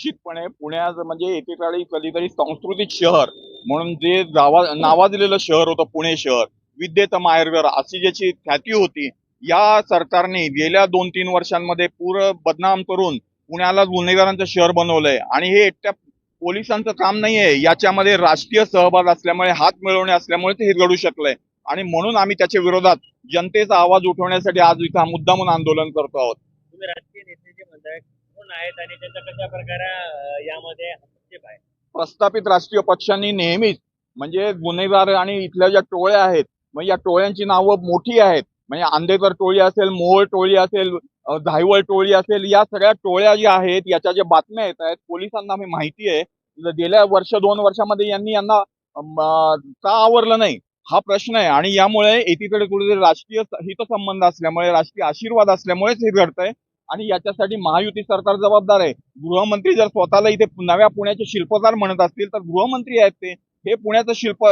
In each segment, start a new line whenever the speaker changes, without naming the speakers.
निश्चितपणे पुण्याचं म्हणजे एकेकाळी कधीतरी सांस्कृतिक शहर म्हणून जे नावाजलेलं शहर होतं पुणे शहर, विद्येचं माहेरघर अशी ज्याची ख्याती होती, या सरकारने गेल्या 2-3 वर्षांमध्ये पूर्ण बदनाम करून पुण्याला गुन्हेगारांचं शहर बनवलंय. आणि हे एकट्या पोलिसांचं काम नाहीये, याच्यामध्ये राजकीय सहभाग असल्यामुळे, हात मिळवणे असल्यामुळे हे घडू शकलंय. आणि म्हणून आम्ही त्याच्या विरोधात जनतेचा आवाज उठवण्यासाठी आज इथं मुद्दामून आंदोलन करतो आहोत.
तुम्ही राजकीय नेते जे म्हणताय कोण आहेत आणि त्यांचा कशा प्रकारे यामध्ये हस्तक्षेप आहे?
प्रस्थापित राजकीय पक्षांनी नेहमीच म्हणजे गुन्हेगार आणि इथल्या ज्या टोळ्या आहेत, म्हणजे या टोळ्यांची नावं मोठी आहेत. म्हणजे आंदेकर टोळी असेल, मोहोळ टोळी असेल, धायवळ टोळी असेल, या सगळ्या टोळ्या ज्या आहेत याच्या ज्या बातम्या येत आहेत पोलिसांना आम्ही माहिती आहे. गेल्या 2 वर्षामध्ये यांना का आवरलं नाही हा प्रश्न आहे. आणि यामुळे एकीकडे कुठेतरी राजकीय हितसंबंध असल्यामुळे, राजकीय आशीर्वाद असल्यामुळेच हे घडतंय. आणि याच्यासाठी महायुती सरकार जबाबदार आहे. गृहमंत्री जर स्वतःला इथे नव्या पुण्याचे शिल्पकार म्हणत असतील तर गृहमंत्री आहेत ते. हे पुण्याचं शिल्प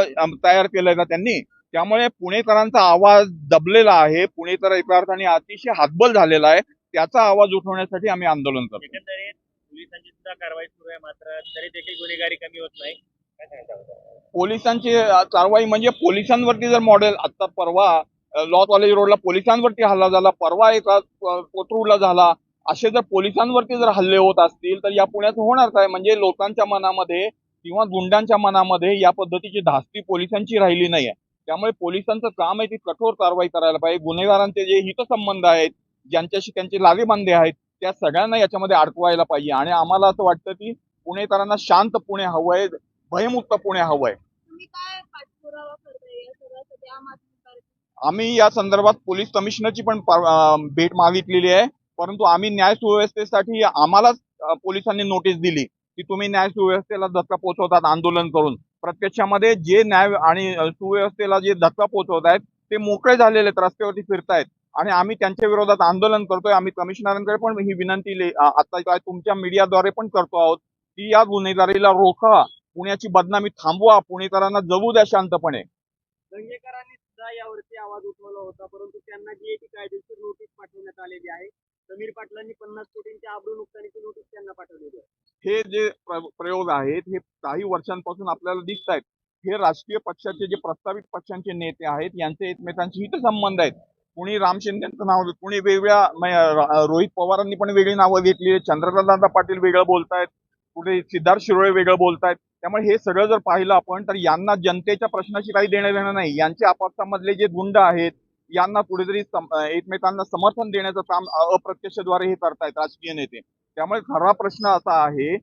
तयार केलंय का त्यांनी? त्यामुळे पुणेकरांचा आवाज दबलेला आहे. पुणेकर एका अर्थाने अतिशय हातबल झालेला आहे. त्याचा आवाज उठवण्यासाठी आम्ही आंदोलन करतो.
एकंदरीत पोलिसांची सुद्धा कारवाई सुरू आहे, मात्र तरी देखील गुन्हेगारी कमी होत नाही. काय सांगता?
पोलिसांची कारवाई म्हणजे पोलिसांवरती जर मॉडेल आता परवा लॉ कॉलेज रोडला पोलिसांवरती हल्ला झाला, परवा एका कोथरूडला झाला, असे जर पोलिसांवरती जर हल्ले होत असतील तर या पुण्यात होणार काय? म्हणजे लोकांच्या मनामध्ये किंवा गुंडांच्या मनामध्ये या पद्धतीची धास्ती पोलिसांची राहिली नाहीये. त्यामुळे पोलिसांचं काम आहे ती कठोर कारवाई करायला पाहिजे. गुन्हेगारांचे जे हितसंबंध आहेत, ज्यांच्याशी त्यांचे लागेबांधे आहेत, त्या सगळ्यांना याच्यामध्ये अडकवायला पाहिजे. आणि आम्हाला असं वाटतं की पुणेकरांना शांत पुणे हवंय, भयमुक्त पुणे हवंय.
तुम्ही काय पाठपुरावा करताय या सगळ्यासाठी आम आदमी पार्टी?
आम्ही या संदर्भात पोलीस कमिशनरची पण भेट मागितलेली आहे. परंतु आम्ही न्याय सुव्यवस्थेसाठी आम्हालाच पोलिसांनी नोटीस दिली की तुम्ही न्याय सुव्यवस्थेला धक्का पोहोचवतात आंदोलन करून. प्रत्यक्षामध्ये जे न्याय आणि सुव्यवस्थेला जे धक्का पोहोचवत आहेत ते मोकळे झालेले आहेत, रस्त्यावरती फिरतायत. आणि आम्ही त्यांच्या विरोधात आंदोलन करतोय. आम्ही कमिशनरांकडे पण ही विनंती आता काय तुमच्या मीडियाद्वारे पण करतो आहोत की या गुन्हेगारीला रोखा, पुण्याची बदनामी थांबवा, पुणेकरांना जगू द्या शांतपणे.
दंगेकरांनी सुद्धा यावरती आवाज उठवला होता, परंतु त्यांना जी एक कायदेशीर नोटीस पाठवण्यात आलेली आहे. समीर पाटलांनी 50 कोटींची आबरू नुकसानीची नोटीस त्यांना पाठवलेली आहे.
हे जे प्रयोग आहेत हे काही वर्षांपासून आपल्याला दिसत आहेत. हे राजकीय पक्षाचे जे प्रस्तावित पक्षांचे नेते आहेत यांचे एकमेकांशी हितसंबंध आहेत. कुणी राम शिंदेचं नाव, कुणी वेगळ्या रोहित पवारांनी पण वेगळी नावं घेतली, चंद्रकांतदादा पाटील वेगळं बोलतायत, कुठे सिद्धार्थ शिरोळे वेगळं बोलतायत. त्यामुळे हे सगळं जर पाहिलं आपण तर यांना जनतेच्या प्रश्नाशी काही देणं घेणं नाही. यांचे आपापसामधले जे गुंड आहेत यांना कुठेतरी एकमेकांना समर्थन देण्याचं काम अप्रत्यक्षद्वारे हे करतायत राजकीय नेते. त्यामुळे खरा प्रश्न असा आहे